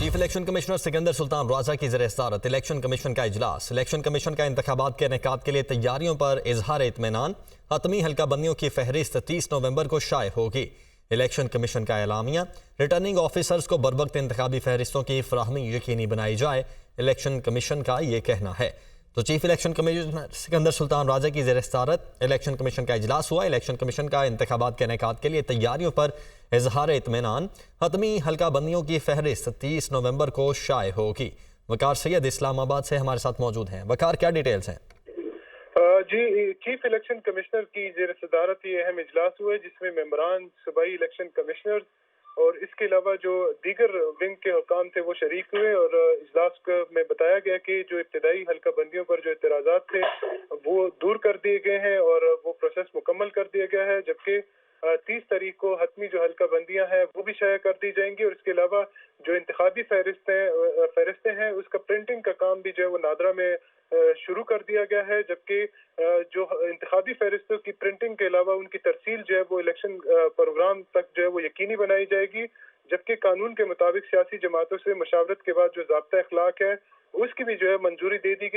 Chief election commissioner Sikandar سلطان رازا کی زیر صدارت الیکشن کمیشن کا اجلاس۔ الیکشن کمیشن کا انتخابات کے انعقاد کے لیے تیاریوں پر اظہار اطمینان۔ حتمی حلقہ بندیوں کی فہرست 30 نومبر کو شائع ہوگی۔ الیکشن کمیشن کا اعلامیہ، ریٹرننگ آفیسرز کو بروقت انتخابی فہرستوں کی فراہمی یقینی بنائی جائے، الیکشن کمیشن کا یہ کہنا ہے۔ تو چیف الیکشن کمیشنر سکندر سلطان رازا کی زیر صدارت الیکشن کمیشن کا اجلاس ہوا۔ الیکشن کمیشن کا انتخابات کے انعقاد کے لیے تیاریوں پر اظہار اطمینان۔ حتمی حلقہ بندیوں کی فہرست 30 نومبر کو شائع ہوگی۔ وقار سید اسلام آباد سے ہمارے ساتھ موجود ہیں۔ وقار، کیا ڈیٹیلز ہیں؟ جی، چیف الیکشن کمشنر کی زیر صدارت یہ اہم اجلاس ہوا ہے جس میں ممبران صوبائی الیکشن کمشنر اور اس کے علاوہ جو دیگر ونگ کے حکام تھے وہ شریک ہوئے، اور اجلاس میں بتایا گیا کہ جو ابتدائی حلقہ بندیوں پر جو اعتراضات تھے وہ دور کر دیے گئے ہیں اور وہ پروسیس مکمل کر دیا گیا ہے، جبکہ 30 تاریخ کو حتمی جو حلقہ بندیاں ہیں وہ بھی شائع کر دی جائیں گی، اور اس کے علاوہ جو انتخابی فہرستیں ہیں اس کا پرنٹنگ کا کام بھی جو ہے وہ نادرا میں شروع کر دیا گیا ہے، جبکہ جو انتخابی فہرستوں کی پرنٹنگ کے علاوہ ان کی ترسیل جو ہے وہ الیکشن پروگرام تک جو ہے وہ یقینی بنائی جائے گی، جبکہ قانون کے مطابق سیاسی جماعتوں سے مشاورت کے بعد جو ضابطہ اخلاق ہے اس کی بھی جو ہے منظوری دے دی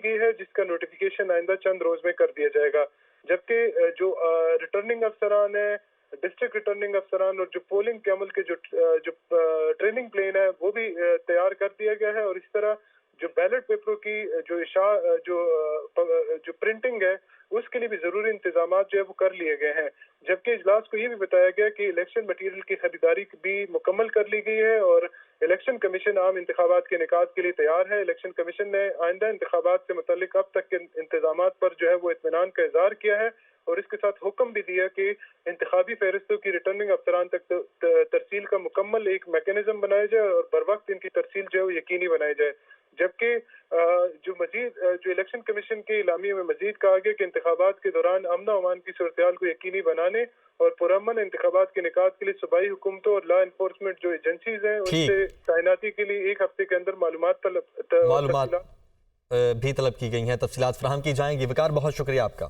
گئی ہے، جس کا نوٹیفیکیشن آئندہ چند روز میں کر دیا جائے گا، جبکہ جو ریٹرننگ افسران ہیں، ڈسٹرکٹ ریٹرننگ افسران اور جو پولنگ کے عمل کے جو ٹریننگ پلین ہے وہ بھی تیار کر دیا گیا ہے، اور اس طرح جو بیلٹ پیپروں کی جو پرنٹنگ ہے اس کے لیے بھی ضروری انتظامات جو ہے وہ کر لیے گئے ہیں، جبکہ اجلاس کو یہ بھی بتایا گیا کہ الیکشن مٹیریل کی خریداری بھی مکمل کر لی گئی ہے، اور الیکشن کمیشن عام انتخابات کے انعقاد کے لیے تیار ہے۔ الیکشن کمیشن نے آئندہ انتخابات سے متعلق اب تک کے انتظامات پر جو ہے وہ اطمینان کا اظہار کیا ہے، اور اس کے ساتھ حکم بھی دیا کہ انتخابی فہرستوں کی ریٹرننگ افسران تک ترسیل کا مکمل ایک میکینزم بنایا جائے اور بروقت ان کی ترسیل جو ہے وہ یقینی بنائی جائے، جبکہ جو الیکشن کمیشن کے اعلامیے میں مزید کہا گیا کہ انتخابات کے دوران امن و امان کی صورتحال کو یقینی بنانے اور پرامن انتخابات کے انعقاد کے لیے صوبائی حکومتوں اور لا انفورسمنٹ جو ایجنسیز ہیں ان سے تعیناتی کے لیے ایک ہفتے کے اندر معلومات بھی طلب کی گئی ہیں، تفصیلات فراہم کی جائیں گی۔ وقار، بہت شکریہ آپ کا۔